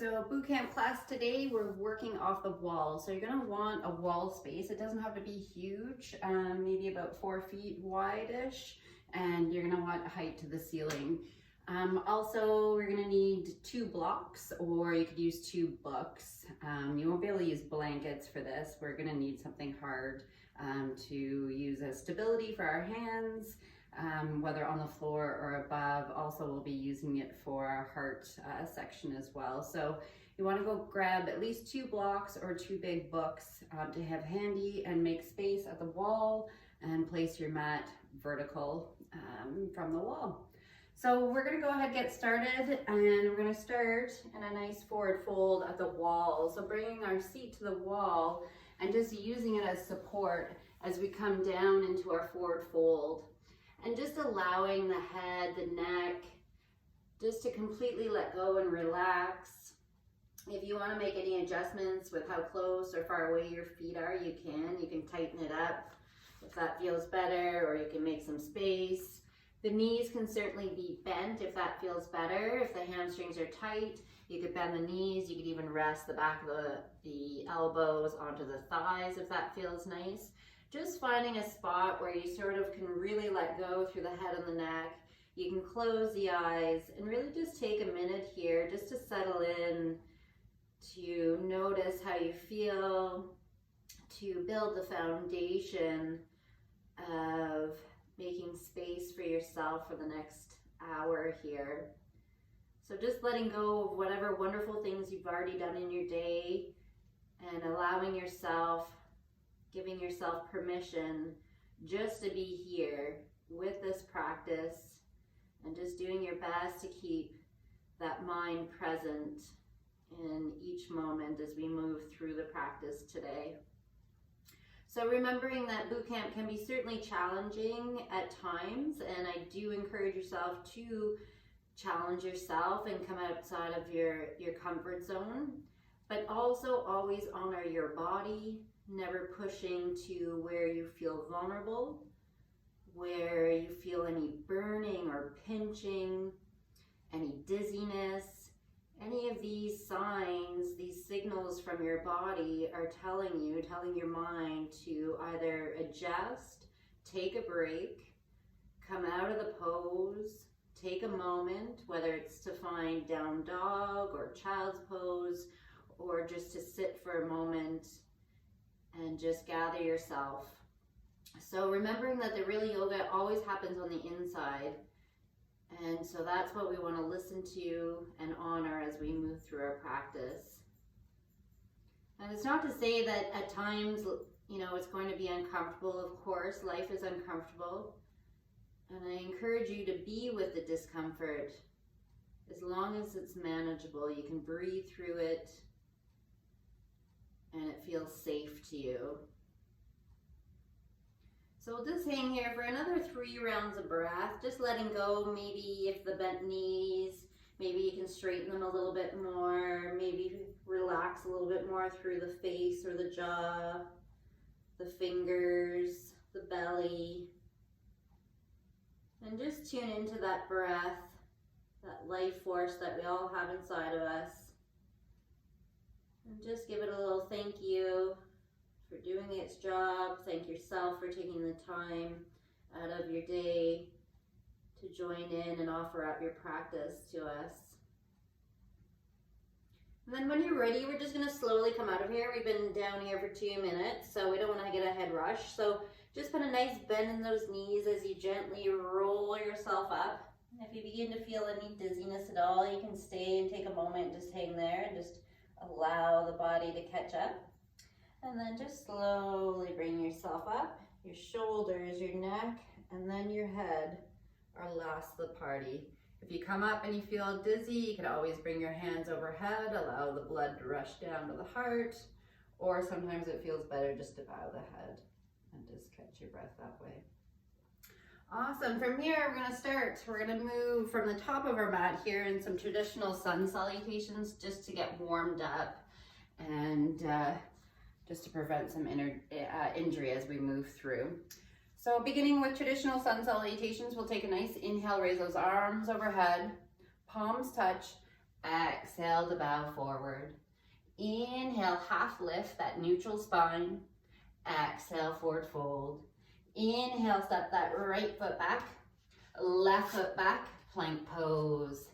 So boot camp class today, we're working off the wall. So you're gonna want a wall space. It doesn't have to be huge, maybe about 4 feet wide-ish, and you're gonna want height to the ceiling. Also, we're gonna need 2 blocks, or you could use 2 books. You won't be able to use blankets for this. We're gonna need something hard to use as stability for our hands, whether on the floor or above. Also, we'll be using it for our heart section as well. So you want to go grab at least 2 blocks or 2 big books to have handy, and make space at the wall and place your mat vertical from the wall. So we're going to go ahead and get started, and we're going to start in a nice forward fold at the wall. So bringing our seat to the wall and just using it as support as we come down into our forward fold. And just allowing the head, the neck, just to completely let go and relax. If you want to make any adjustments with how close or far away your feet are, you can. You can tighten it up if that feels better, or you can make some space. The knees can certainly be bent if that feels better. If the hamstrings are tight, you could bend the knees. You could even rest the back of the elbows onto the thighs if that feels nice. Just finding a spot where you sort of can really let go through the head and the neck. You can close the eyes and really just take a minute here just to settle in, to notice how you feel, to build the foundation of making space for yourself for the next hour here. So just letting go of whatever wonderful things you've already done in your day, and allowing yourself, giving yourself permission just to be here with this practice, and just doing your best to keep that mind present in each moment as we move through the practice today. So remembering that boot camp can be certainly challenging at times, and I do encourage yourself to challenge yourself and come outside of your comfort zone, but also always honor your body, never pushing to where you feel vulnerable, where you feel any burning or pinching, any dizziness. Any of these signs, these signals from your body are telling your mind to either adjust, take a break, come out of the pose, take a moment, whether it's to find down dog or child's pose, or just to sit for a moment and just gather yourself. So remembering that the real yoga always happens on the inside, and so that's what we want to listen to and honor as we move through our practice. And it's not to say that at times, it's going to be uncomfortable. Of course, life is uncomfortable, and I encourage you to be with the discomfort as long as it's manageable. You can breathe through it, and it feels safe to you. So we'll just hang here for another 3 rounds of breath, just letting go. Maybe if the bent knees, maybe you can straighten them a little bit more, maybe relax a little bit more through the face or the jaw, the fingers, the belly, and just tune into that breath, that life force that we all have inside of us. And just give it a little thank you for doing its job. Thank yourself for taking the time out of your day to join in and offer up your practice to us. And then when you're ready, we're just going to slowly come out of here. We've been down here for 2 minutes, so we don't want to get a head rush. So just put a nice bend in those knees as you gently roll yourself up. If you begin to feel any dizziness at all, you can stay and take a moment and just hang there and just allow the body to catch up. And then just slowly bring yourself up. Your shoulders, your neck, and then your head are last the party. If you come up and you feel dizzy, you can always bring your hands overhead, allow the blood to rush down to the heart, or sometimes it feels better just to bow the head and just catch your breath that way. Awesome. From here, we're going to start. We're going to move from the top of our mat here in some traditional sun salutations just to get warmed up and just to prevent some injury as we move through. So beginning with traditional sun salutations, we'll take a nice inhale, raise those arms overhead, palms touch, Exhale to bow forward. Inhale, half lift, that neutral spine. Exhale, forward fold. Inhale, step that right foot back, left foot back, plank pose.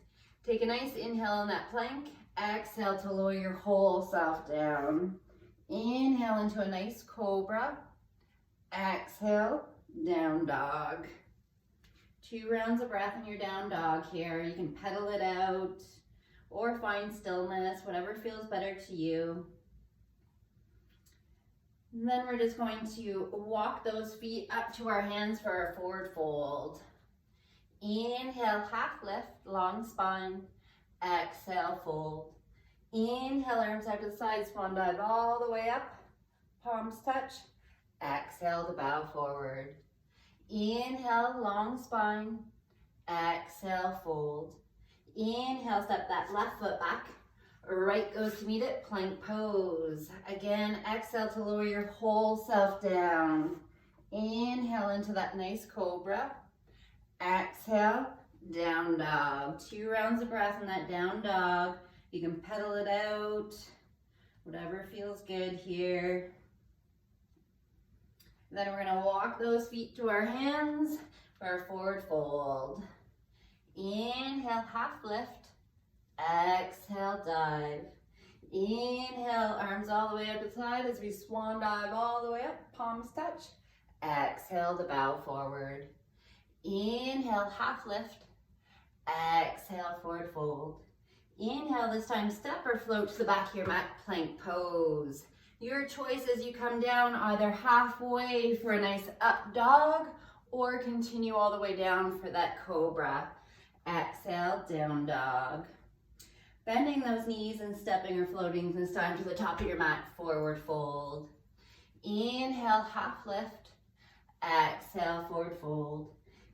Take a nice inhale in that plank. Exhale to lower your whole self down. Inhale into a nice cobra. Exhale, down dog. 2 rounds of breath in your down dog here. You can pedal it out or find stillness, whatever feels better to you. And then we're just going to walk those feet up to our hands for our forward fold. Inhale, half lift, long spine. Exhale, fold. Inhale, arms out to the side, swan dive all the way up. Palms touch. Exhale to bow forward. Inhale, long spine. Exhale, fold. Inhale, step that left foot back. Right goes to meet it, plank pose. Again, exhale to lower your whole self down. Inhale into that nice cobra. Exhale, down dog. 2 rounds of breath in that down dog. You can pedal it out, whatever feels good here. Then we're gonna walk those feet to our hands for our forward fold. Inhale, half lift. Exhale, dive. Inhale, arms all the way up to the side as we swan dive all the way up, palms touch. Exhale to bow forward. Inhale, half lift. Exhale, forward fold. Inhale, this time step or float to the back of your mat, plank pose. Your choice as you come down, either halfway for a nice up dog or continue all the way down for that cobra. Exhale, down dog. Bending those knees and stepping or floating this time to the top of your mat, forward fold. Inhale, half lift. Exhale, forward fold.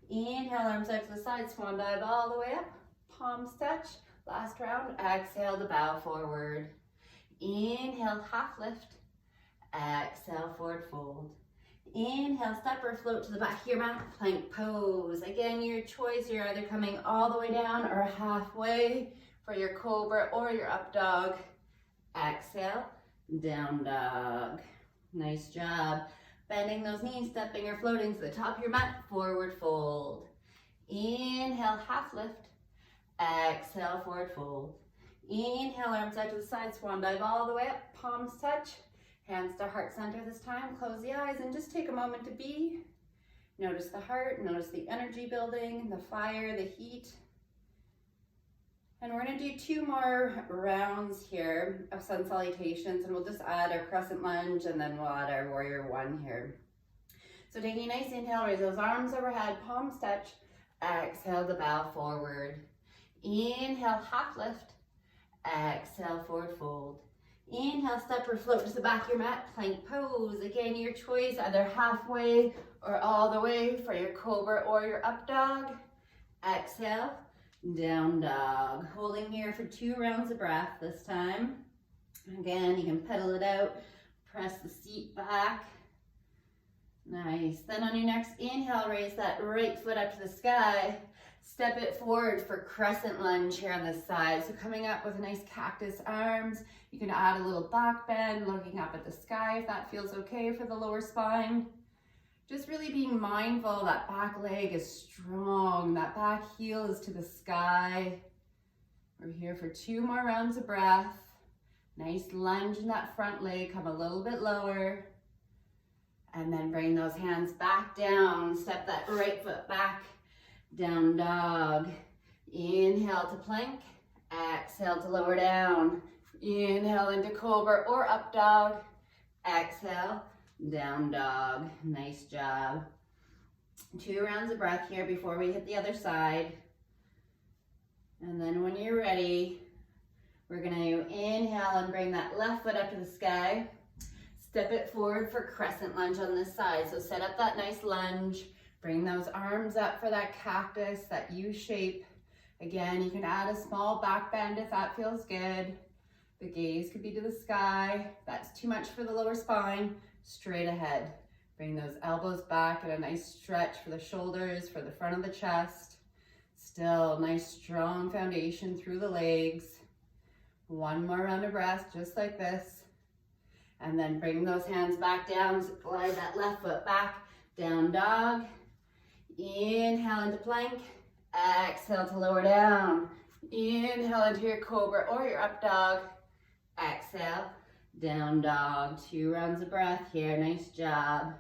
Inhale, arms out to the side, swan dive all the way up. Palms touch. Last round, exhale to bow forward. Inhale, half lift. Exhale, forward fold. Inhale, step or float to the back of your mat, plank pose. Again, your choice, you're either coming all the way down or halfway for your cobra or your up dog. Exhale, down dog. Nice job. Bending those knees, stepping or floating to the top of your mat, forward fold. Inhale, half lift. Exhale, forward fold. Inhale, arms out to the side, swan dive all the way up, palms touch. Hands to heart center this time. Close the eyes and just take a moment to be. Notice the heart, notice the energy building, the fire, the heat. And we're gonna do 2 more rounds here of sun salutations, and we'll just add our crescent lunge and then we'll add our warrior 1 here. So taking a nice inhale, raise those arms overhead, palms touch. Exhale to bow forward. Inhale, half lift. Exhale, forward fold. Inhale, step or float to the back of your mat, plank pose. Again, your choice, either halfway or all the way for your cobra or your up dog. Exhale, down dog. Holding here for 2 rounds of breath this time. Again, you can pedal it out, press the seat back. Nice. Then on your next inhale, raise that right foot up to the sky. Step it forward for crescent lunge here on this side. So coming up with nice cactus arms. You can add a little back bend, looking up at the sky if that feels okay for the lower spine. Just really being mindful that back leg is strong, that back heel is to the sky. We're here for 2 more rounds of breath. Nice lunge in that front leg, come a little bit lower. And then bring those hands back down, step that right foot back. Down dog. Inhale to plank. Exhale to lower down. Inhale into cobra or up dog. Exhale, down dog. Nice job. 2 rounds of breath here before we hit the other side. And then when you're ready, we're gonna inhale and bring that left foot up to the sky. Step it forward for crescent lunge on this side. So set up that nice lunge. Bring those arms up for that cactus, that U shape. Again, you can add a small back bend if that feels good. The gaze could be to the sky. If that's too much for the lower spine, straight ahead. Bring those elbows back and a nice stretch for the shoulders, for the front of the chest. Still, nice strong foundation through the legs. One more round of breath, just like this. And then bring those hands back down, glide that left foot back, down dog. Inhale into plank, exhale to lower down. Inhale into your cobra or your up dog. Exhale, down dog. 2 rounds of breath here, nice job.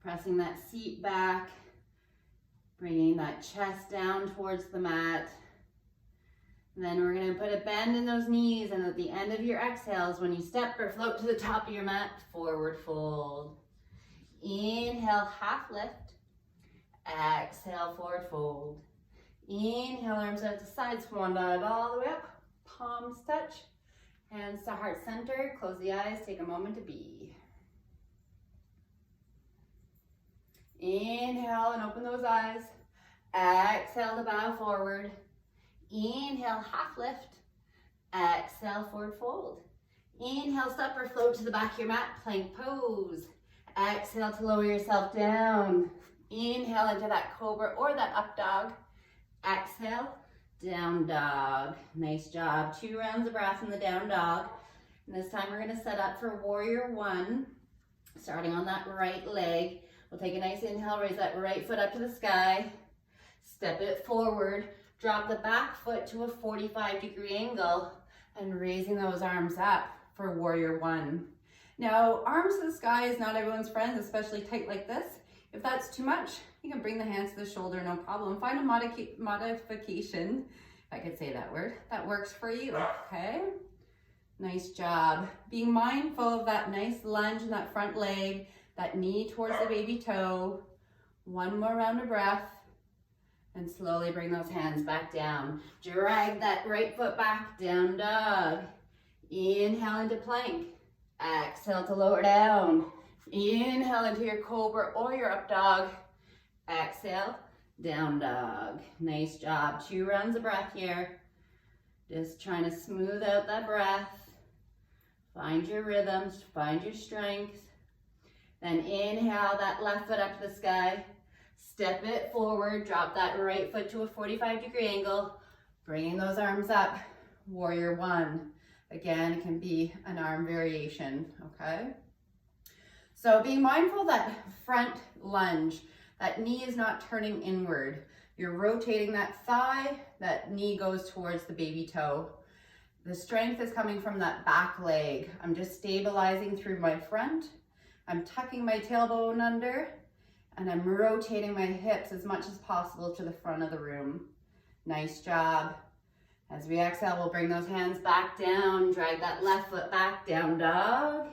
Pressing that seat back, bringing that chest down towards the mat. And then we're gonna put a bend in those knees, and at the end of your exhales, when you step or float to the top of your mat, forward fold. Inhale, half lift. Exhale, forward fold. Inhale, arms out to sides, swan dive all the way up. Palms touch, hands to heart center. Close the eyes, take a moment to be. Inhale and open those eyes. Exhale to bow forward. Inhale, half lift. Exhale, forward fold. Inhale, step or float to the back of your mat, plank pose. Exhale to lower yourself down. Inhale into that cobra or that up dog. Exhale, down dog. Nice job. 2 rounds of breath in the down dog. And this time we're gonna set up for warrior 1. Starting on that right leg. We'll take a nice inhale, raise that right foot up to the sky. Step it forward. Drop the back foot to a 45-degree angle and raising those arms up for warrior 1. Now, arms to the sky is not everyone's friend, especially tight like this. If that's too much, you can bring the hands to the shoulder, no problem. Find a modification, if I could say that word, that works for you, okay? Nice job. Being mindful of that nice lunge in that front leg, that knee towards the baby toe. 1 more round of breath. And slowly bring those hands back down. Drag that right foot back, down dog. Inhale into plank. Exhale to lower down. Inhale into your cobra or your up dog. Exhale, down dog. Nice job. 2 rounds of breath here. Just trying to smooth out that breath. Find your rhythms, find your strength. Then inhale that left foot up to the sky. Step it forward, drop that right foot to a 45-degree angle, bringing those arms up, warrior 1. Again, it can be an arm variation, okay? So being mindful that front lunge, that knee is not turning inward. You're rotating that thigh, that knee goes towards the baby toe. The strength is coming from that back leg. I'm just stabilizing through my front. I'm tucking my tailbone under, and I'm rotating my hips as much as possible to the front of the room. Nice job. As we exhale, we'll bring those hands back down, drag that left foot back, down dog.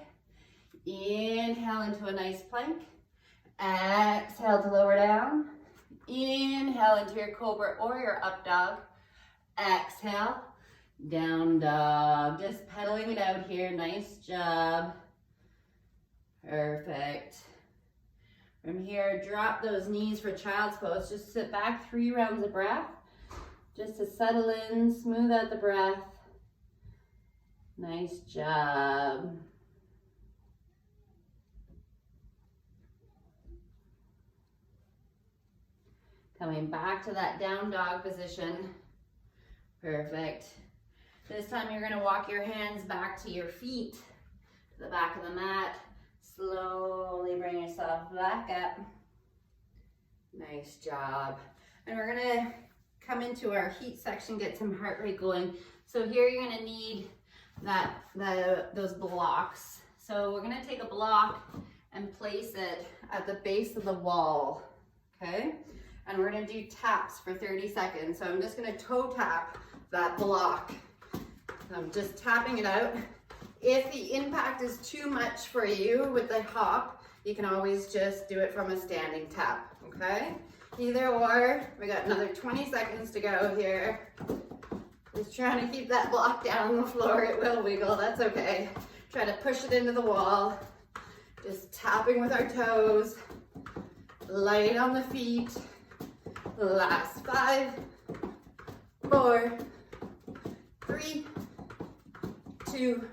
Inhale into a nice plank. Exhale to lower down. Inhale into your cobra or your up dog. Exhale, down dog. Just pedaling it out here, nice job. Perfect. From here, drop those knees for child's pose. Just sit back, 3 rounds of breath. Just to settle in, smooth out the breath. Nice job. Coming back to that down dog position. Perfect. This time you're gonna walk your hands back to your feet, to the back of the mat. Slowly bring yourself back up. Nice job. And we're gonna come into our heat section, get some heart rate going. So here you're gonna need those blocks. So we're gonna take a block and place it at the base of the wall, okay? And we're gonna do taps for 30 seconds. So I'm just gonna toe tap that block. I'm just tapping it out. If the impact is too much for you with the hop, you can always just do it from a standing tap, okay? Either or. We got another 20 seconds to go here. Just trying to keep that block down on the floor. It will wiggle, that's okay. Try to push it into the wall. Just tapping with our toes. Light on the feet. Last 5, 4, 3, 2,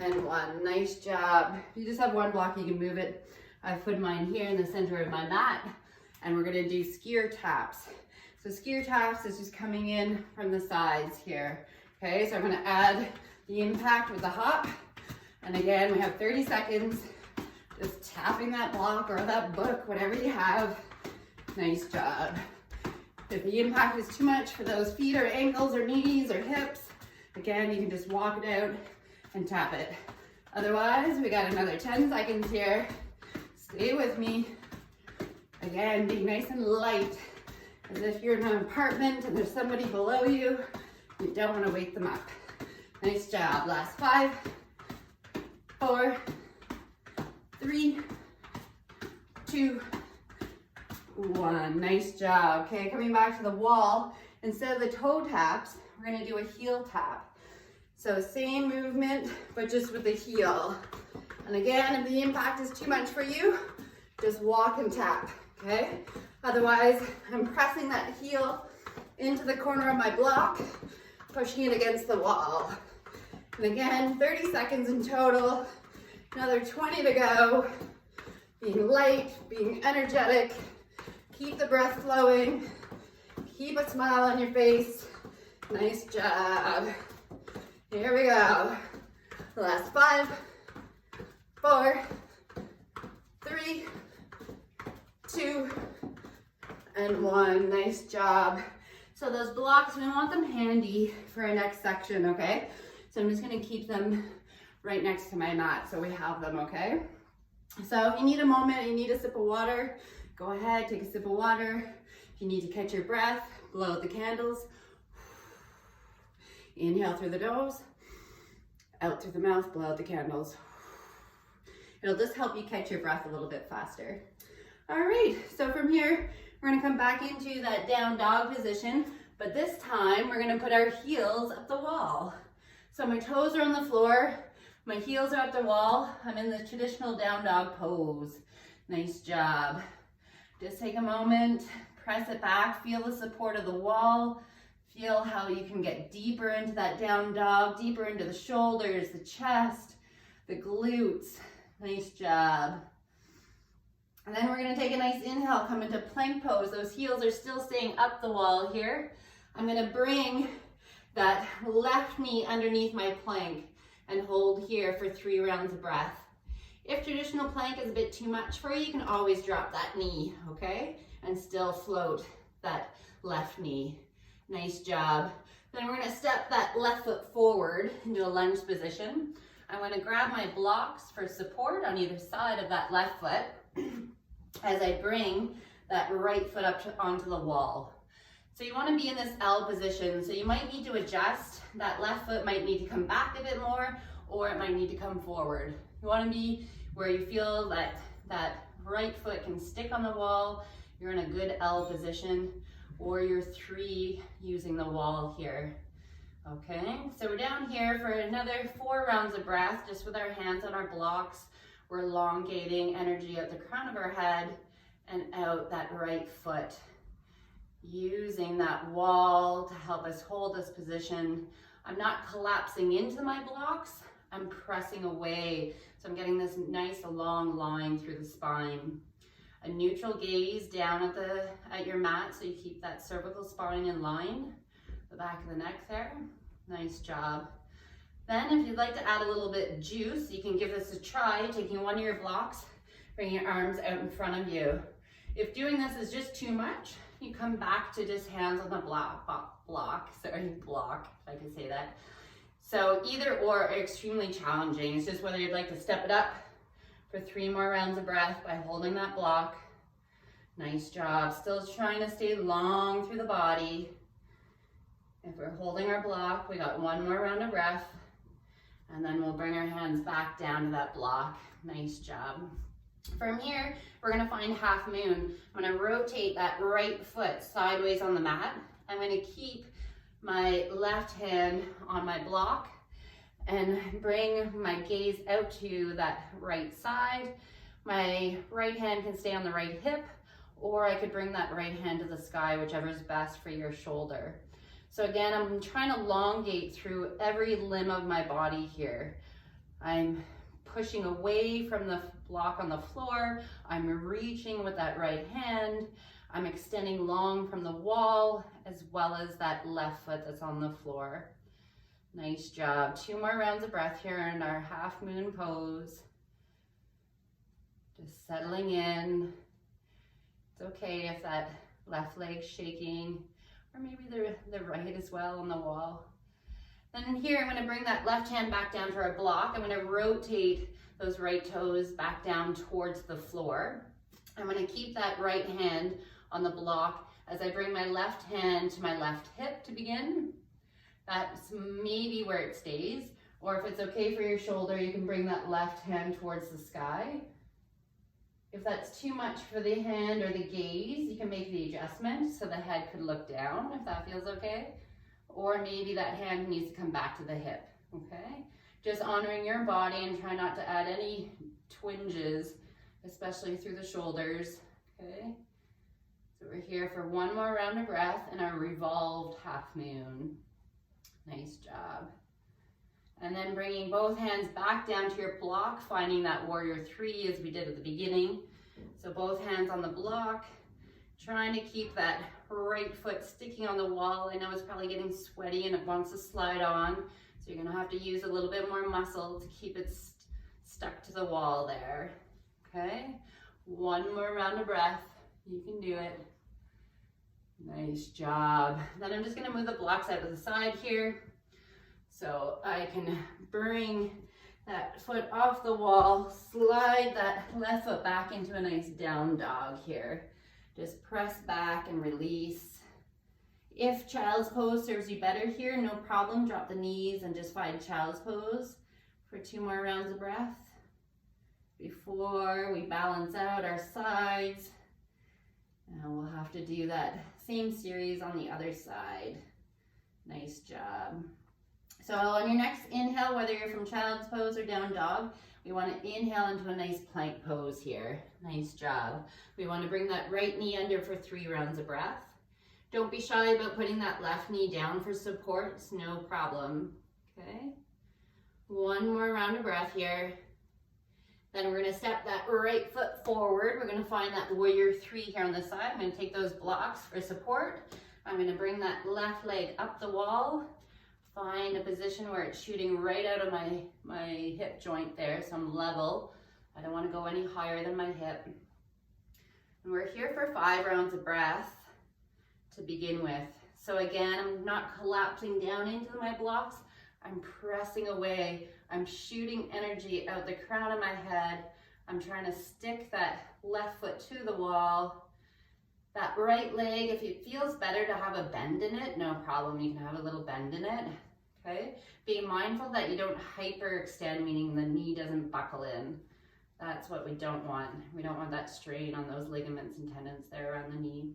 and 1. Nice job. If you just have one block, you can move it. I've put mine here in the center of my mat, and we're gonna do skier taps. So skier taps is just coming in from the sides here. Okay, so I'm gonna add the impact with the hop. And again, we have 30 seconds, just tapping that block or that book, whatever you have. Nice job. If the impact is too much for those feet or ankles or knees or hips, again, you can just walk it out and tap it. Otherwise, we got another 10 seconds here. Stay with me. Again, be nice and light, as if you're in an apartment and there's somebody below you. You don't want to wake them up. Nice job. Last 5, 4, 3, 2, 1. Nice job. Okay, coming back to the wall. Instead of the toe taps, we're going to do a heel tap. So same movement, but just with the heel. And again, if the impact is too much for you, just walk and tap, okay? Otherwise, I'm pressing that heel into the corner of my block, pushing it against the wall. And again, 30 seconds in total. Another 20 to go. Being light, being energetic. Keep the breath flowing. Keep a smile on your face. Nice job. Here we go. Last 5, 4, 3, 2, and 1. Nice job. So those blocks, we want them handy for our next section, okay? So I'm just gonna keep them right next to my mat so we have them, okay? So if you need a moment, you need a sip of water, go ahead, take a sip of water. If you need to catch your breath, blow out the candles. Inhale through the nose, out through the mouth, blow out the candles. It'll just help you catch your breath a little bit faster. All right, so from here, we're gonna come back into that down dog position, but this time we're gonna put our heels up the wall. So my toes are on the floor, my heels are up the wall. I'm in the traditional down dog pose. Nice job. Just take a moment, press it back, feel the support of the wall. Feel how you can get deeper into that down dog, deeper into the shoulders, the chest, the glutes. Nice job. And then we're gonna take a nice inhale, come into plank pose. Those heels are still staying up the wall here. I'm gonna bring that left knee underneath my plank and hold here for 3 rounds of breath. If traditional plank is a bit too much for you, you can always drop that knee, okay? And still float that left knee. Nice job. Then we're gonna step that left foot forward into a lunge position. I'm gonna grab my blocks for support on either side of that left foot as I bring that right foot up onto the wall. So you wanna be in this L position, so you might need to adjust. That left foot might need to come back a bit more, or it might need to come forward. You wanna be where you feel that that right foot can stick on the wall. You're in a good L position. Warrior 3 using the wall here. Okay, so we're down here for another 4 rounds of breath, just with our hands on our blocks. We're elongating energy out the crown of our head and out that right foot. Using that wall to help us hold this position. I'm not collapsing into my blocks, I'm pressing away. So I'm getting this nice long line through the spine. A neutral gaze down at your mat so you keep that cervical spine in line, the back of the neck there. Nice job. Then if you'd like to add a little bit of juice, you can give this a try, taking one of your blocks, bring your arms out in front of you. If doing this is just too much, you come back to just hands on the block, if I can say that. So either or are extremely challenging. It's just whether you'd like to step it up for 3 more rounds of breath by holding that block. Nice job. Still trying to stay long through the body. If we're holding our block, we got 1 more round of breath. And then we'll bring our hands back down to that block. Nice job. From here, we're gonna find half moon. I'm gonna rotate that right foot sideways on the mat. I'm gonna keep my left hand on my block and bring my gaze out to that right side. My right hand can stay on the right hip, or I could bring that right hand to the sky, whichever is best for your shoulder. So again, I'm trying to elongate through every limb of my body here. I'm pushing away from the block on the floor. I'm reaching with that right hand. I'm extending long from the wall, as well as that left foot that's on the floor. Nice job. 2 more rounds of breath here in our half moon pose. Just settling in. It's okay if that left leg's shaking, or maybe the right as well on the wall. Then here, I'm gonna bring that left hand back down to our block. I'm gonna rotate those right toes back down towards the floor. I'm gonna keep that right hand on the block as I bring my left hand to my left hip to begin. That's maybe where it stays, or if it's okay for your shoulder, you can bring that left hand towards the sky. If that's too much for the hand or the gaze, you can make the adjustment so the head could look down if that feels okay. Or maybe that hand needs to come back to the hip, okay? Just honoring your body and try not to add any twinges, especially through the shoulders, okay? So we're here for 1 more round of breath in our revolved half moon. Nice job. And then bringing both hands back down to your block, finding that warrior 3 as we did at the beginning. So both hands on the block, trying to keep that right foot sticking on the wall. I know it's probably getting sweaty and it wants to slide on, so you're gonna have to use a little bit more muscle to keep it stuck to the wall there, okay? 1 more round of breath, you can do it. Nice job. Then I'm just gonna move the blocks out to the side here, so I can bring that foot off the wall, slide that left foot back into a nice down dog here. Just press back and release. If child's pose serves you better here, no problem. Drop the knees and just find child's pose for 2 more rounds of breath before we balance out our sides. And we'll have to do that same series on the other side. Nice job. So on your next inhale, whether you're from child's pose or down dog, we want to inhale into a nice plank pose here. Nice job. We want to bring that right knee under for 3 rounds of breath. Don't be shy about putting that left knee down for support. It's no problem. Okay. 1 more round of breath here. Then we're going to step that right foot forward. We're going to find that warrior 3 here on the side. I'm going to take those blocks for support. I'm going to bring that left leg up the wall. Find a position where it's shooting right out of my hip joint there, so I'm level. I don't want to go any higher than my hip. And we're here for 5 rounds of breath to begin with. So again, I'm not collapsing down into my blocks. I'm pressing away. I'm shooting energy out the crown of my head. I'm trying to stick that left foot to the wall. That right leg, if it feels better to have a bend in it, no problem. You can have a little bend in it, okay? Being mindful that you don't hyperextend, meaning the knee doesn't buckle in. That's what we don't want. We don't want that strain on those ligaments and tendons there around the knee.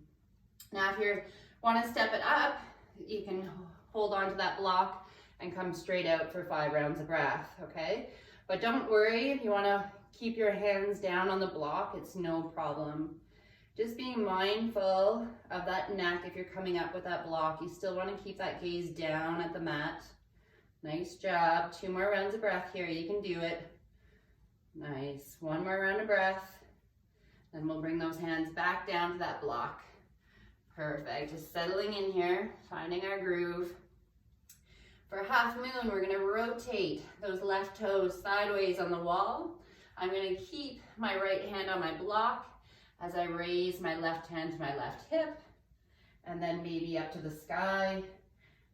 Now, if you want to step it up, you can hold on to that block and come straight out for 5 rounds of breath, okay? But don't worry, if you want to keep your hands down on the block, it's no problem. Just being mindful of that neck. If you're coming up with that block, you still want to keep that gaze down at the mat. Nice job. 2 more rounds of breath here. You can do it. Nice. 1 more round of breath. Then we'll bring those hands back down to that block. Perfect. Just settling in here, finding our groove. For half moon, we're going to rotate those left toes sideways on the wall. I'm going to keep my right hand on my block as I raise my left hand to my left hip, and then maybe up to the sky.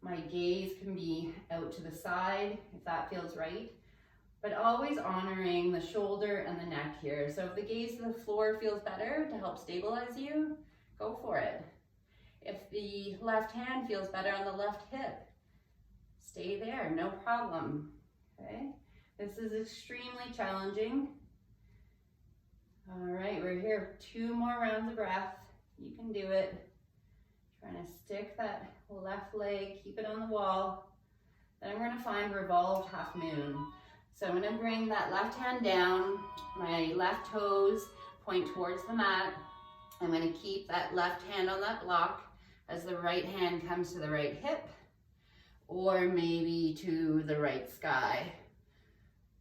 My gaze can be out to the side if that feels right, but always honoring the shoulder and the neck here. So if the gaze to the floor feels better to help stabilize you, go for it. If the left hand feels better on the left hip, stay there, no problem, okay? This is extremely challenging. All right, we're here, 2 more rounds of breath. You can do it. Trying to stick that left leg, keep it on the wall. Then we're gonna find revolved half moon. So I'm gonna bring that left hand down, my left toes point towards the mat. I'm gonna keep that left hand on that block as the right hand comes to the right hip, or maybe to the right sky.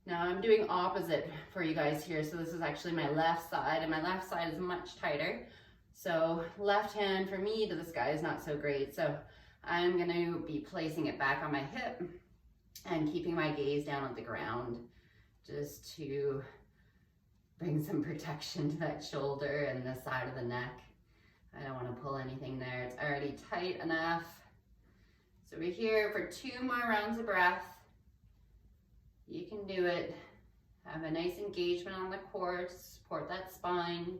Now I'm doing opposite for you guys here. So this is actually my left side, and my left side is much tighter. So left hand for me to the sky is not so great. So I'm gonna be placing it back on my hip. and keeping my gaze down at the ground just to bring some protection to that shoulder and the side of the neck. I don't want to pull anything there. It's already tight enough. So we're here for 2 more rounds of breath. You can do it. Have a nice engagement on the core to support that spine.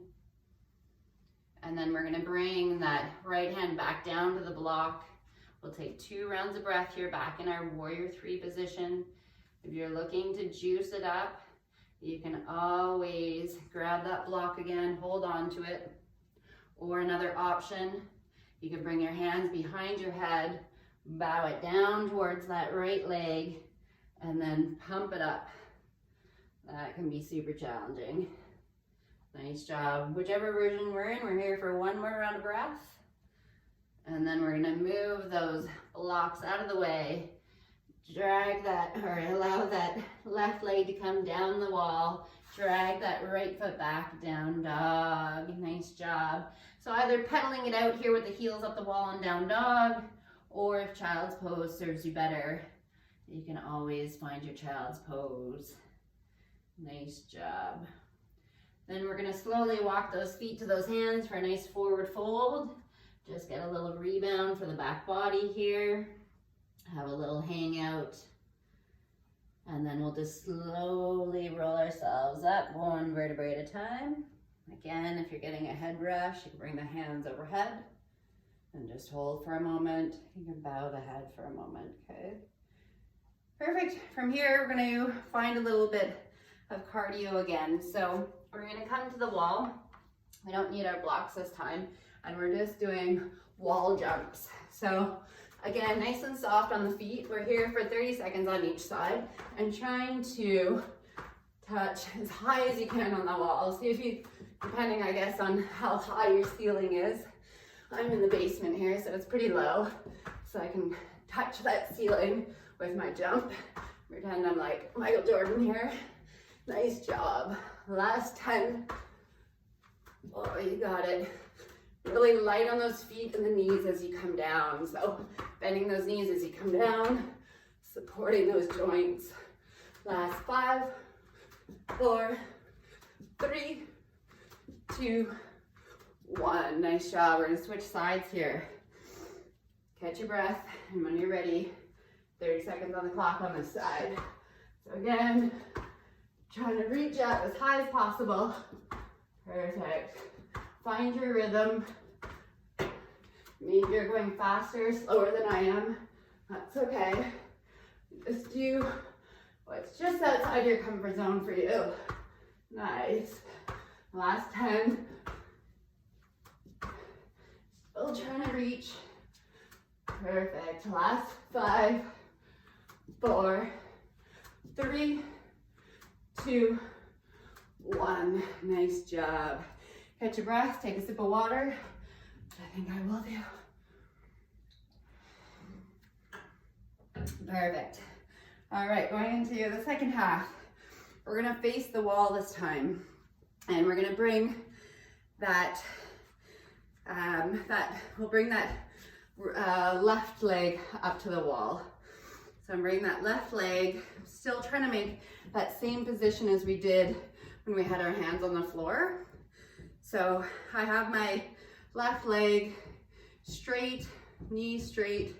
And then we're going to bring that right hand back down to the block. We'll take 2 rounds of breath here back in our warrior 3 position. If you're looking to juice it up, you can always grab that block again, hold on to it. Or another option, you can bring your hands behind your head, bow it down towards that right leg, and then pump it up. That can be super challenging. Nice job. Whichever version we're in, we're here for 1 more round of breath. And then we're gonna move those blocks out of the way. Drag that, or allow that left leg to come down the wall. Drag that right foot back, down dog. Nice job. So either pedaling it out here with the heels up the wall and down dog, or if child's pose serves you better, you can always find your child's pose. Nice job. Then we're gonna slowly walk those feet to those hands for a nice forward fold. Just get a little rebound for the back body here. Have a little hangout. And then we'll just slowly roll ourselves up 1 vertebrae at a time. Again, if you're getting a head rush, you can bring the hands overhead and just hold for a moment. You can bow the head for a moment, okay? Perfect. From here, we're going to find a little bit of cardio again. So we're going to come to the wall. We don't need our blocks this time. And we're just doing wall jumps. So again, nice and soft on the feet. We're here for 30 seconds on each side and trying to touch as high as you can on the wall. See if you, depending I guess on how high your ceiling is. I'm in the basement here, so it's pretty low. So I can touch that ceiling with my jump. Pretend I'm like Michael Jordan here. Nice job. Last 10. Oh, you got it. Really light on those feet and the knees as you come down. So bending those knees as you come down, supporting those joints. Last 5, 4, 3, 2, 1. Nice job. We're gonna switch sides here. Catch your breath, and when you're ready, 30 seconds on the clock on this side. So again, trying to reach up as high as possible. Perfect. Find your rhythm. Maybe you're going faster, slower than I am. That's okay. Just do what's just outside your comfort zone for you. Nice. Last 10. Still trying to reach. Perfect. Last 5, 4, 3, 2, 1. Nice job. Catch your breath, take a sip of water. I think I will do. Perfect. All right, going into the second half. We're gonna face the wall this time. And we're gonna bring that, we'll bring that left leg up to the wall. So I'm bringing that left leg, still trying to make that same position as we did when we had our hands on the floor. So I have my left leg straight, knee straight,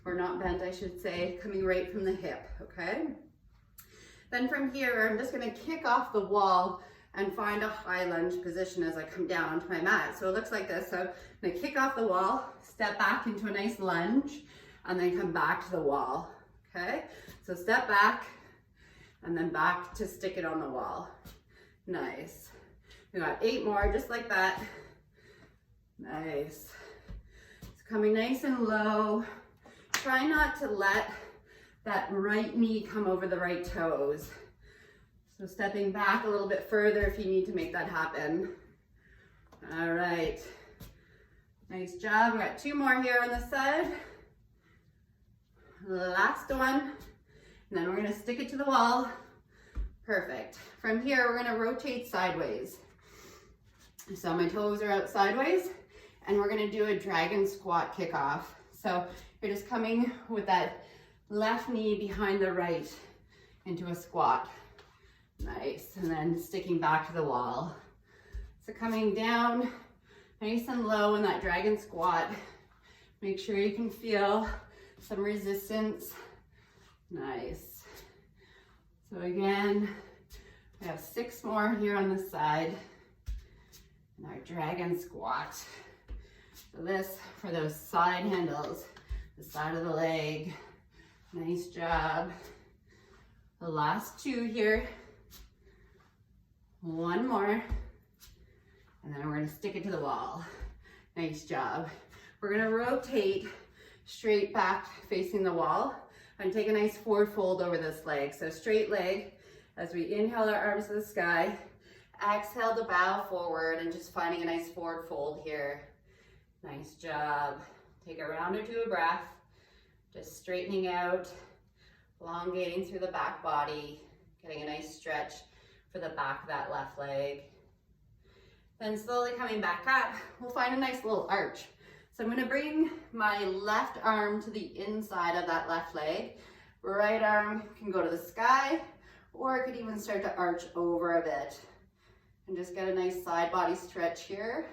or not bent, I should say, coming right from the hip, okay? Then from here, I'm just gonna kick off the wall and find a high lunge position as I come down onto my mat. So it looks like this. So I'm gonna kick off the wall, step back into a nice lunge, and then come back to the wall, okay? So step back, and then back to stick it on the wall. Nice. We got 8 more, just like that. Nice. It's coming nice and low. Try not to let that right knee come over the right toes. So stepping back a little bit further if you need to make that happen. All right. Nice job. We got 2 more here on this side. Last one. And then we're gonna stick it to the wall. Perfect. From here, we're gonna rotate sideways. So my toes are out sideways, and we're gonna do a dragon squat kickoff. So you're just coming with that left knee behind the right into a squat. Nice, and then sticking back to the wall. So coming down nice and low in that dragon squat. Make sure you can feel some resistance. Nice. So again, we have 6 more here on this side. And our dragon squat. So this for those side handles, the side of the leg. Nice job. The last 2 here. 1 more. And then we're gonna stick it to the wall. Nice job. We're gonna rotate straight back facing the wall and take a nice forward fold over this leg. So straight leg as we inhale our arms to the sky, exhale to bow forward and just finding a nice forward fold here. Nice job. Take a round or 2 of breath, just straightening out, elongating through the back body, getting a nice stretch for the back of that left leg. Then slowly coming back up, we'll find a nice little arch. So I'm gonna bring my left arm to the inside of that left leg. Right arm can go to the sky, or it could even start to arch over a bit. And just get a nice side body stretch here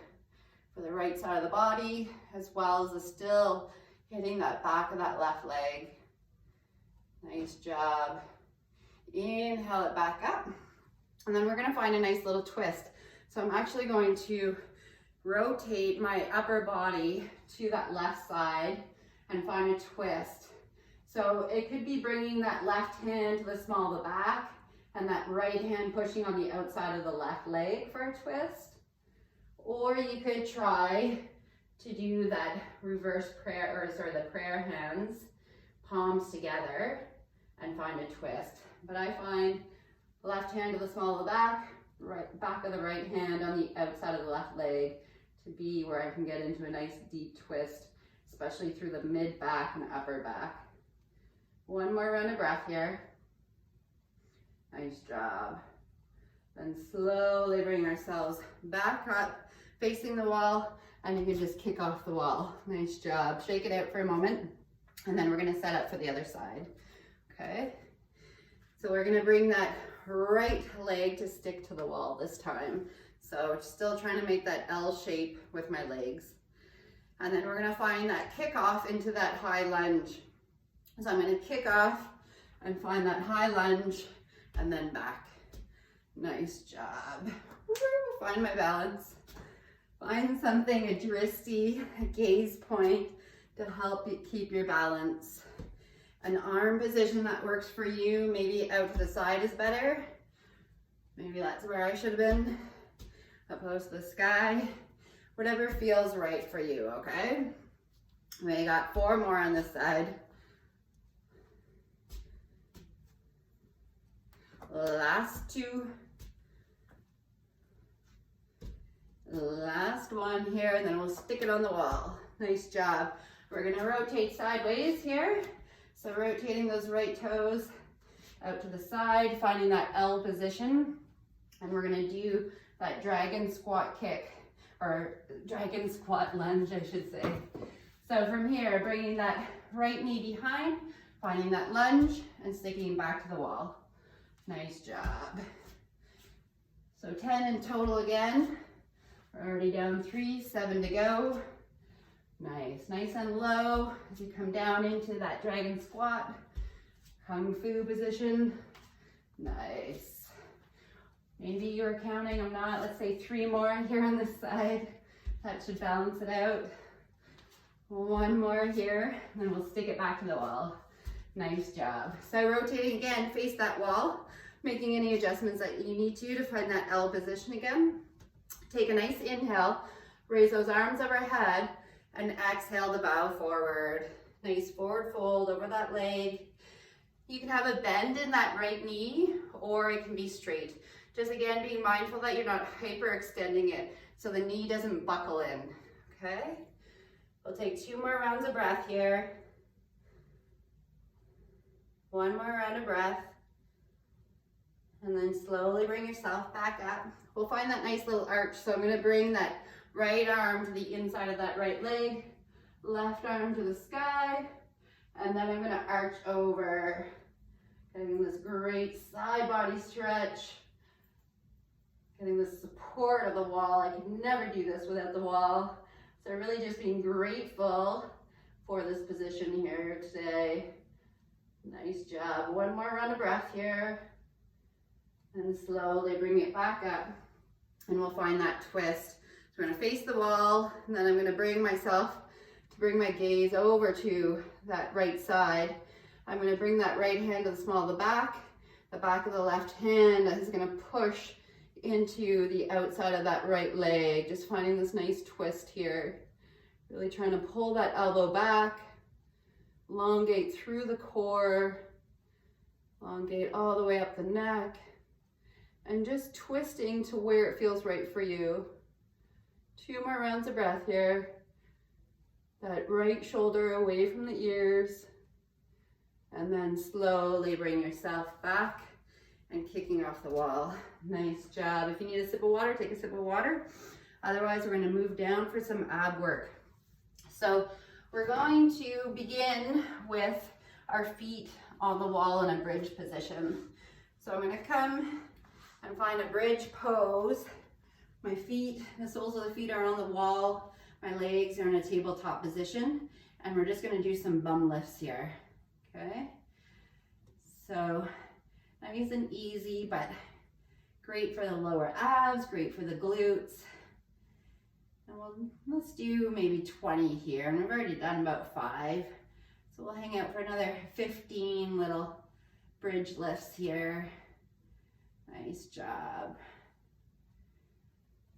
for the right side of the body, as well as still hitting that back of that left leg. Nice job. Inhale it back up. And then we're gonna find a nice little twist. So I'm actually going to rotate my upper body to that left side and find a twist. So it could be bringing that left hand to the small of the back and that right hand pushing on the outside of the left leg for a twist. Or you could try to do that reverse prayer, or sorry, the prayer hands, palms together, and find a twist. But I find left hand to the small of the back, right back of the right hand on the outside of the left leg to be where I can get into a nice deep twist, especially through the mid back and upper back. 1 more round of breath here. Nice job. Then slowly bring ourselves back up, facing the wall, and you can just kick off the wall. Nice job. Shake it out for a moment, and then we're gonna set up for the other side. Okay? So we're gonna bring that right leg to stick to the wall this time. So still trying to make that L shape with my legs. And then we're gonna find that kick off into that high lunge. So I'm gonna kick off and find that high lunge and then back. Nice job. Woo, find my balance. Find something, a dristy, a gaze point to help you keep your balance. An arm position that works for you, maybe out to the side is better. Maybe that's where I should have been, opposed to the sky. Whatever feels right for you, okay? We got 4 more on this side. Last 2. Last one here, and then we'll stick it on the wall. Nice job. We're gonna rotate sideways here. So rotating those right toes out to the side, finding that L position. And we're gonna do that dragon squat kick, or dragon squat lunge, I should say. So from here, bringing that right knee behind, finding that lunge, and sticking back to the wall. Nice job. So 10 in total again. We're already down 3, 7 to go. Nice, nice and low as you come down into that dragon squat, kung fu position. Nice. Maybe you're counting, I'm not. Let's say 3 more here on this side. That should balance it out. 1 more here, and then we'll stick it back to the wall. Nice job. So rotating again, face that wall, making any adjustments that you need to find that L position again. Take a nice inhale, raise those arms overhead, and exhale to bow forward. Nice forward fold over that leg. You can have a bend in that right knee, or it can be straight. Just again, being mindful that you're not hyperextending it so the knee doesn't buckle in, okay? We'll take 2 more rounds of breath here. 1 more round of breath. And then slowly bring yourself back up. We'll find that nice little arch. So I'm gonna bring that right arm to the inside of that right leg, left arm to the sky, And then I'm gonna arch over, getting this great side body stretch, getting the support of the wall. I could never do this without the wall. So really just being grateful for this position here today. Nice job. One more round of breath here. And slowly bring it back up. And we'll find that twist. So we're gonna face the wall, and then I'm gonna bring myself to bring my gaze over to that right side. I'm gonna bring that right hand to the small of the back of the left hand is gonna push into the outside of that right leg. Just finding this nice twist here. Really trying to pull that elbow back, elongate through the core, elongate all the way up the neck, and just twisting to where it feels right for you. 2 more rounds of breath here. That right shoulder away from the ears, and then slowly bring yourself back and kicking off the wall. Nice job. If you need a sip of water, take a sip of water. Otherwise, we're gonna move down for some ab work. So we're going to begin with our feet on the wall in a bridge position. So I'm gonna come and find a bridge pose. My feet, the soles of the feet are on the wall. My legs are in a tabletop position, and we're just gonna do some bum lifts here, okay? So nice and easy, but great for the lower abs, great for the glutes. And let's do maybe 20 here, and I've already done about 5. So we'll hang out for another 15 little bridge lifts here. Nice job.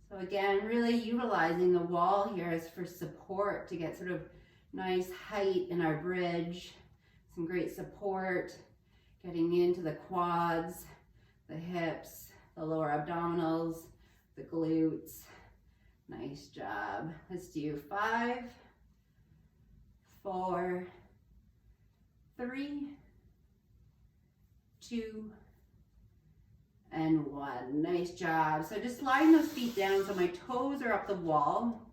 So again, really utilizing the wall here is for support to get sort of nice height in our bridge. Some great support, getting into the quads, the hips, the lower abdominals, the glutes. Nice job. Let's do 5, 4, 3, 2, and 1. Nice job. So just sliding those feet down so my toes are up the wall,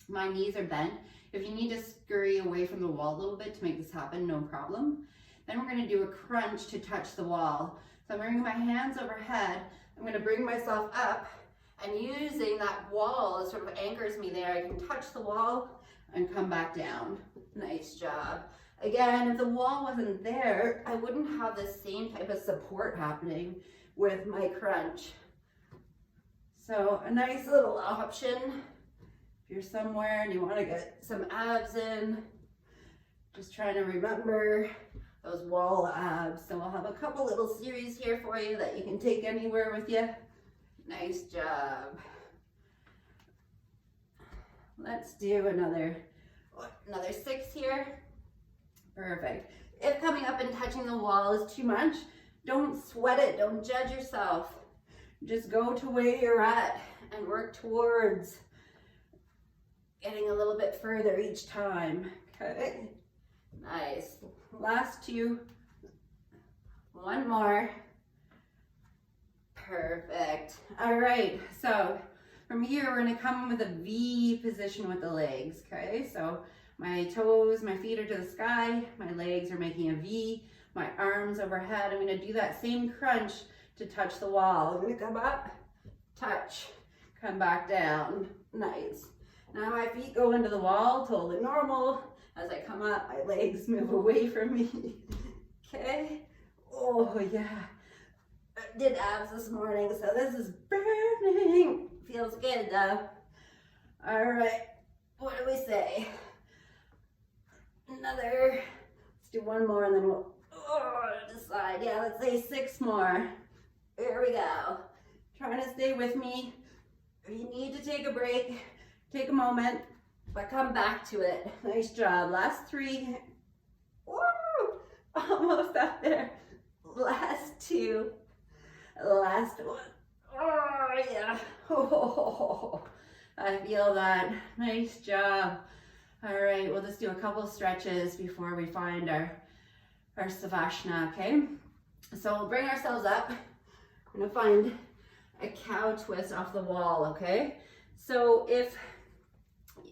my knees are bent. If you need to scurry away from the wall a little bit to make this happen, no problem. Then we're going to do a crunch to touch the wall. So I'm bringing my hands overhead. I'm going to bring myself up, and using that wall as sort of anchors me there, I can touch the wall and come back down. Nice job. Again, if the wall wasn't there, I wouldn't have the same type of support happening with my crunch. So a nice little option if you're somewhere and you want to get some abs in. Just trying to remember those wall abs. So we'll have a couple little series here for you that you can take anywhere with you. Nice job. Let's do another 6 here. Perfect. If coming up and touching the wall is too much, don't sweat it. Don't judge yourself. Just go to where you're at and work towards getting a little bit further each time. Okay. Nice. Last 2. 1 more. Perfect. All right. So from here, we're going to come with a V position with the legs. Okay. So my toes, my feet are to the sky. My legs are making a V. My arms overhead. I'm going to do that same crunch to touch the wall. I'm going to come up, touch, come back down. Nice. Now my feet go into the wall, totally normal. As I come up, my legs move away from me. Okay. Oh yeah. I did abs this morning, so this is burning. Feels good though. All right. What do we say? Let's do 1 more and then we'll decide. Yeah, let's say 6 more. Here we go. Trying to stay with me. If you need to take a break, take a moment, but come back to it. Nice job. Last 3. Woo! Almost up there. Last 2. Last 1. Oh, yeah. Oh, I feel that. Nice job. All right, we'll just do a couple stretches before we find our Savasana, okay? So we'll bring ourselves up. We're gonna find a cow twist off the wall, okay? So if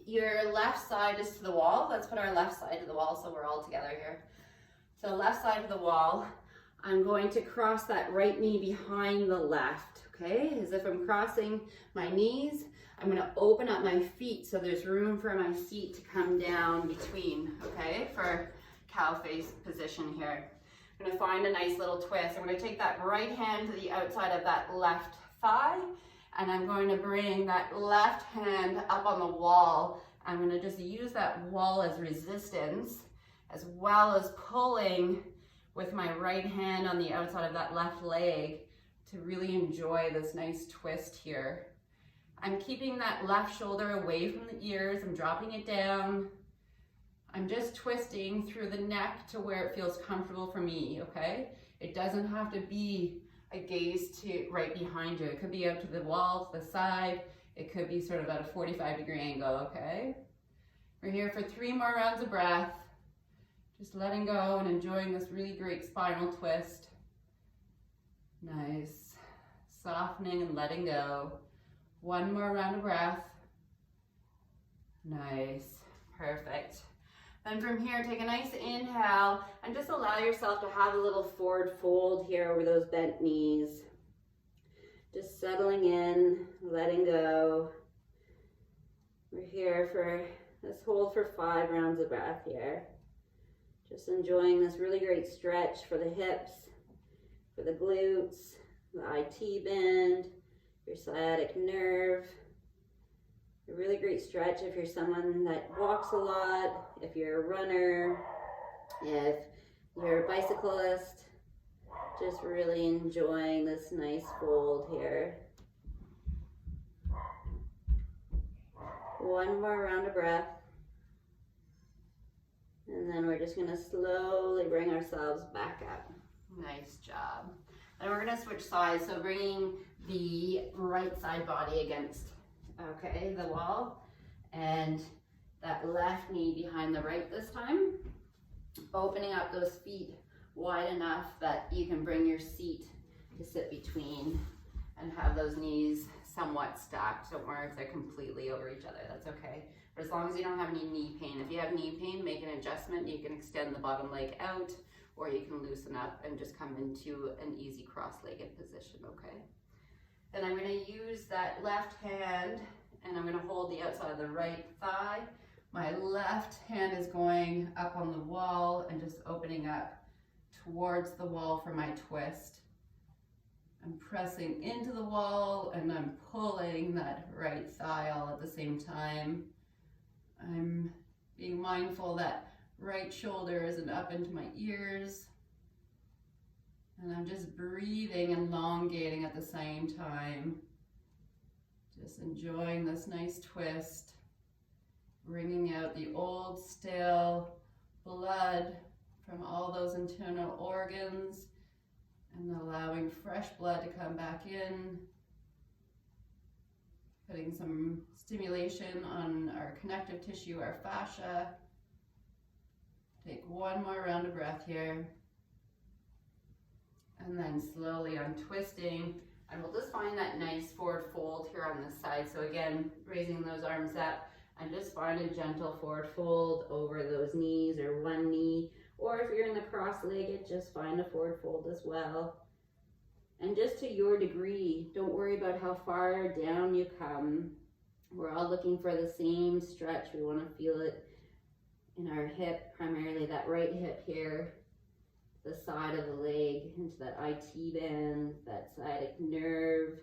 your left side is to the wall, let's put our left side to the wall so we're all together here. to the left side of the wall. I'm going to cross that right knee behind the left, okay? As if I'm crossing my knees. I'm gonna open up my feet so there's room for my feet to come down between, okay? For cow face position here. I'm gonna find a nice little twist. I'm gonna take that right hand to the outside of that left thigh, and I'm going to bring that left hand up on the wall. I'm gonna just use that wall as resistance, as well as pulling with my right hand on the outside of that left leg to really enjoy this nice twist here. I'm keeping that left shoulder away from the ears. I'm dropping it down. I'm just twisting through the neck to where it feels comfortable for me, okay? It doesn't have to be a gaze to right behind you. It could be out to the wall, to the side. It could be sort of at a 45-degree angle, okay? We're here for 3 more rounds of breath. Just letting go and enjoying this really great spinal twist. Nice. Softening and letting go. 1 more round of breath. Nice. Perfect. Then from here, take a nice inhale and just allow yourself to have a little forward fold here over those bent knees. Just settling in, letting go. We're here for, let's hold for 5 rounds of breath here. Just enjoying this really great stretch for the hips, for the glutes, the IT band, your sciatic nerve. A really great stretch if you're someone that walks a lot, if you're a runner, if you're a bicyclist. Just really enjoying this nice fold here. 1 more round of breath. And then we're just gonna slowly bring ourselves back up. Nice job. Then we're gonna switch sides. So bringing the right side body against, okay, the wall. And that left knee behind the right this time. Opening up those feet wide enough that you can bring your seat to sit between and have those knees somewhat stacked. Don't worry if they're completely over each other, that's okay. But as long as you don't have any knee pain. If you have knee pain, make an adjustment. You can extend the bottom leg out, or you can loosen up and just come into an easy cross-legged position, okay? Then I'm gonna use that left hand and I'm gonna hold the outside of the right thigh. My left hand is going up on the wall and just opening up towards the wall for my twist. I'm pressing into the wall and I'm pulling that right thigh all at the same time. I'm being mindful that right shoulder isn't up into my ears. And I'm just breathing and elongating at the same time. Just enjoying this nice twist. Bringing out the old, stale blood from all those internal organs and allowing fresh blood to come back in. Putting some stimulation on our connective tissue, our fascia. Take 1 more round of breath here. And then slowly untwisting. And we'll just find that nice forward fold here on this side. So again, raising those arms up and just find a gentle forward fold over those knees or one knee. Or if you're in the cross-legged, just find a forward fold as well. And just to your degree, don't worry about how far down you come. We're all looking for the same stretch. We want to feel it in our hip, primarily that right hip here, the side of the leg, into that IT band, that sciatic nerve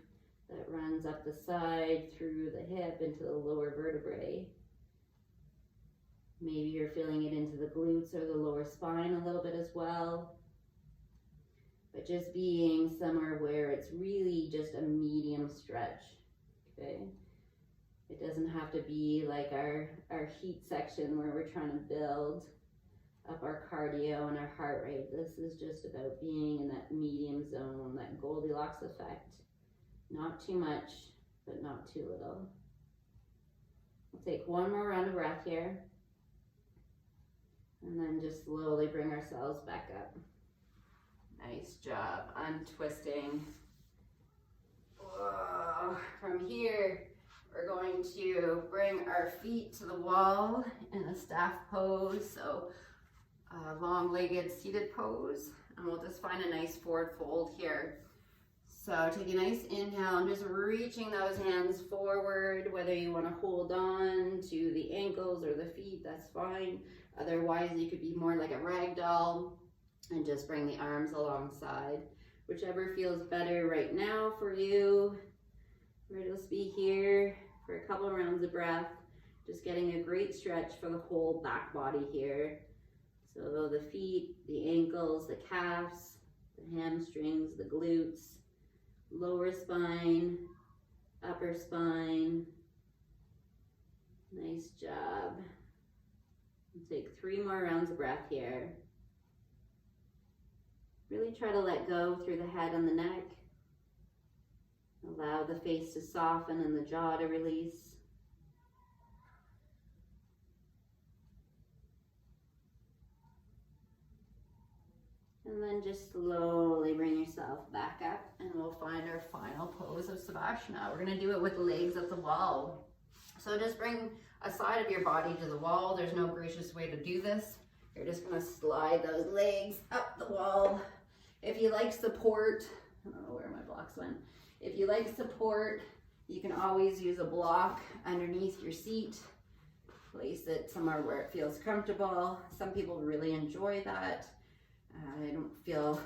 that runs up the side through the hip into the lower vertebrae. Maybe you're feeling it into the glutes or the lower spine a little bit as well. But just being somewhere where it's really just a medium stretch, okay? It doesn't have to be like our heat section where we're trying to build up our cardio and our heart rate. This is just about being in that medium zone, that Goldilocks effect. Not too much, but not too little. We'll take 1 more round of breath here. And then just slowly bring ourselves back up. Nice job, untwisting. Whoa. From here, we're going to bring our feet to the wall in a staff pose. So long-legged seated pose, and we'll just find a nice forward fold here. So take a nice inhale and just reaching those hands forward, whether you want to hold on to the ankles or the feet, that's fine. Otherwise, you could be more like a rag doll and just bring the arms alongside. Whichever feels better right now for you. We'll just be here for a couple rounds of breath, just getting a great stretch for the whole back body here. So the feet, the ankles, the calves, the hamstrings, the glutes, lower spine, upper spine. Nice job. We'll take 3 more rounds of breath here. Really try to let go through the head and the neck. Allow the face to soften and the jaw to release. And then just slowly bring yourself back up, and we'll find our final pose of Savasana. We're gonna do it with the legs at the wall. So just bring a side of your body to the wall. There's no gracious way to do this. You're just gonna slide those legs up the wall. If you like support, I don't know where my blocks went. If you like support, you can always use a block underneath your seat. Place it somewhere where it feels comfortable. Some people really enjoy that. I don't feel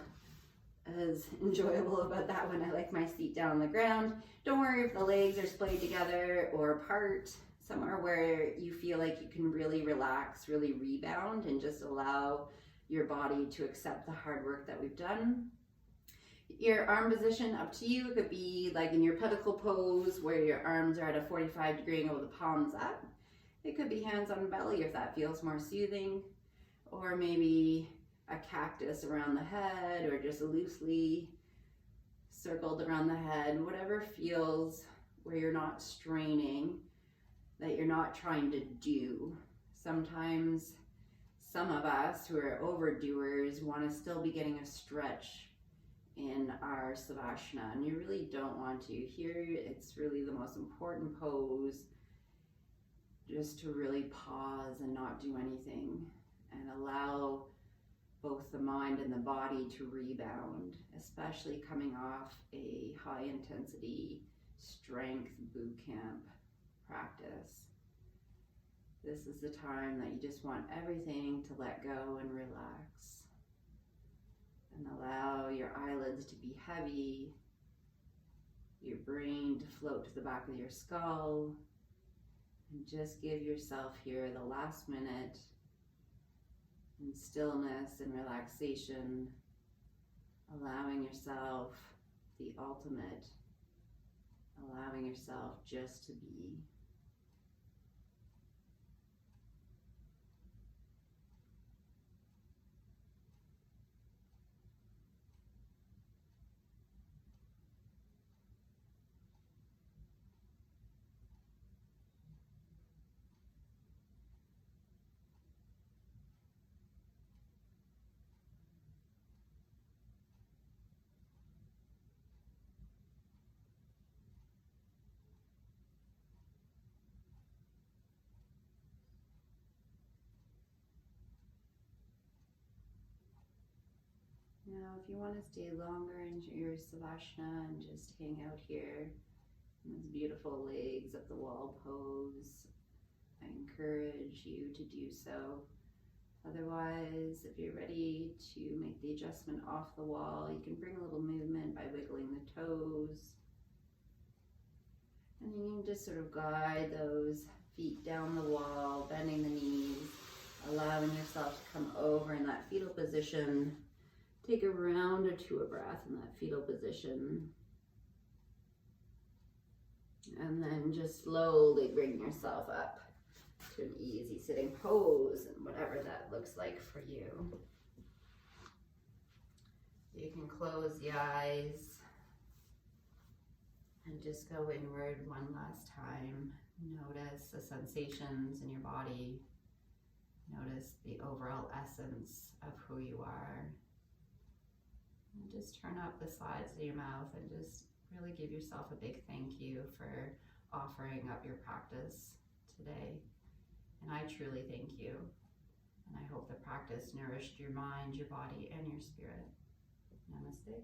as enjoyable about that when I like my seat down on the ground. Don't worry if the legs are splayed together or apart. Somewhere where you feel like you can really relax, really rebound, and just allow your body to accept the hard work that we've done. Your arm position, up to you. It could be like in your pedicle pose where your arms are at a 45-degree angle with the palms up. It could be hands on belly if that feels more soothing, or maybe a cactus around the head, or just loosely circled around the head. Whatever feels where you're not straining, that you're not trying to do. Sometimes some of us who are overdoers want to still be getting a stretch in our Savasana, and you really don't want to. Here, it's really the most important pose, just to really pause and not do anything and allow both the mind and the body to rebound, especially coming off a high intensity strength boot camp practice. This is the time that you just want everything to let go and relax, and allow your eyelids to be heavy, your brain to float to the back of your skull, and just give yourself here the last minute in stillness and relaxation, allowing yourself the ultimate, allowing yourself just to be. Now, if you want to stay longer in your Savasana and just hang out here in those beautiful legs up the wall pose, I encourage you to do so. Otherwise, if you're ready to make the adjustment off the wall, you can bring a little movement by wiggling the toes. And you can just sort of guide those feet down the wall, bending the knees, allowing yourself to come over in that fetal position. Take a round or two of breath in that fetal position. And then just slowly bring yourself up to an easy sitting pose, and whatever that looks like for you. You can close the eyes and just go inward one last time. Notice the sensations in your body. Notice the overall essence of who you are. And just turn up the sides of your mouth and just really give yourself a big thank you for offering up your practice today. And I truly thank you. And I hope the practice nourished your mind, your body, and your spirit. Namaste.